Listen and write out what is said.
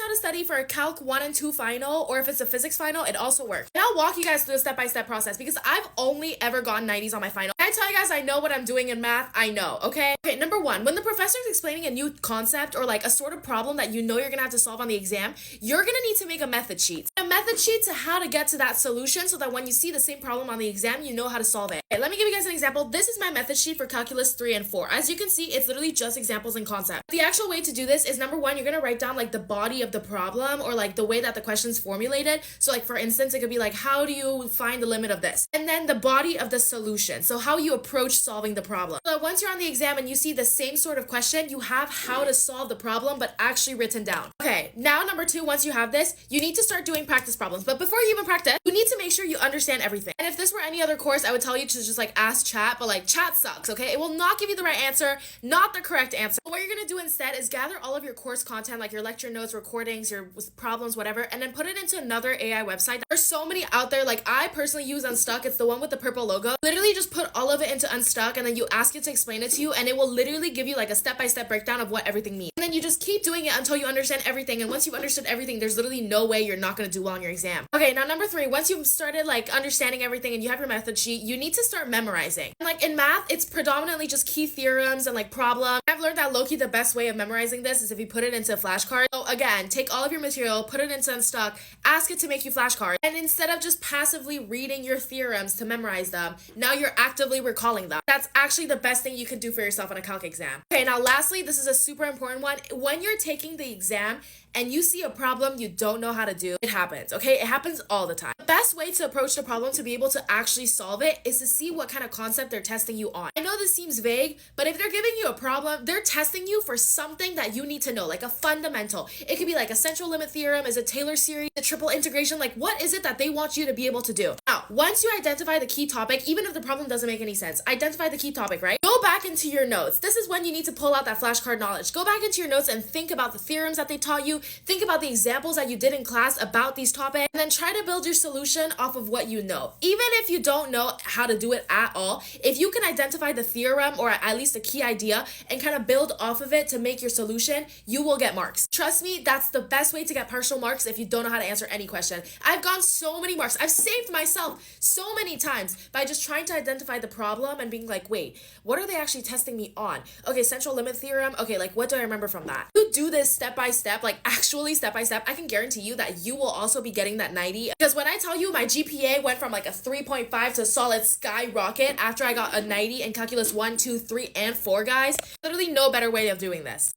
how to study for a calc 1 and 2 final, or if it's a physics final, it also works. And I'll walk you guys through the step-by-step process because I've only ever gotten 90s on my final. Can I tell you guys I know what I'm doing in math? I know, okay? Okay, number one, when the professor is explaining a new concept or like a sort of problem that you know you're gonna have to solve on the exam, you're gonna need to make a method sheet. A method sheet to how to get to that solution so that when you see the same problem on the exam, you know how to solve it. Okay, let me give you guys an example. This is my method sheet for calculus 3 and 4. As you can see, it's literally just examples and concepts. The actual way to do this is number one, you're gonna write down like the body of the problem or like the way that the question's formulated. So like for instance, it could be like, how do you find the limit of this? And then the body of the solution. So how you approach solving the problem. So once you're on the exam and you see the same sort of question, you have how to solve the problem, but actually written down. Okay, now number two, once you have this, you need to start doing practice problems. But before you even practice, you need to make sure you understand everything. And if this were any other course, I would tell you to just like ask chat, but like chat sucks, okay? It will not give you the right answer, not the correct answer. What you're gonna do instead is gather all of your course content, like your lecture notes, recordings, your problems, whatever, and then put it into another AI website. There's so many out there. Like I personally use Unstuck. It's the one with the purple logo. Literally just put all of it into Unstuck and then you ask it to explain it to you and it will literally give you like a step-by-step breakdown of what everything means. And then you just keep doing it until you understand everything. And once you've understood everything, there's literally no way you're not gonna do well on your exam. Okay, now number three, once you've started like understanding everything and you have your method sheet, you need to start memorizing. And, like in math, it's predominantly just key theorems and like problems. I've learned that low-key the best way of memorizing this is if you put it into a flashcard. So again, take all of your material, put it into Unstuck, ask it to make you flashcards. And instead of just passively reading your theorems to memorize them, now you're actively recalling them. That's actually the best thing you can do for yourself on a calc exam. Okay, now lastly, this is a super important one. When you're taking the exam and you see a problem you don't know how to do, it happens, okay? It happens all the time. The best way to approach the problem to be able to actually solve it is to see what kind of concept they're testing you on. I know this seems vague, but if they're giving you a problem, they're testing you for something that you need to know, like a fundamental. It could be like a central limit theorem, is it Taylor series, a triple integration, like what is it that they want you to be able to do? Now, once you identify the key topic, even if the problem doesn't make any sense, identify the key topic, right? Go back into your notes. This is when you need to pull out that flashcard knowledge. Go back into your notes and think about the theorems that they taught you, think about the examples that you did in class about these topics, and then try to build your solution off of what you know. Even if you don't know how to do it at all, if you can identify the theorem or at least a key idea and kind of build off of it to make your solution, you will get marks. Trust me, that's the best way to get partial marks if you don't know how to answer any question. I've gotten so many marks. I've saved myself so many times by just trying to identify the problem and being like, wait, what are they actually testing me on? Okay, central limit theorem. Okay, like what do I remember from that? You do this step by step, like actually step by step, I can guarantee you that you will also be getting that 90. Because when I tell you my GPA went from like a 3.5 to a solid skyrocket after I got a 90 in calculus 1, 2, 3, and 4, guys, literally no better way of doing this.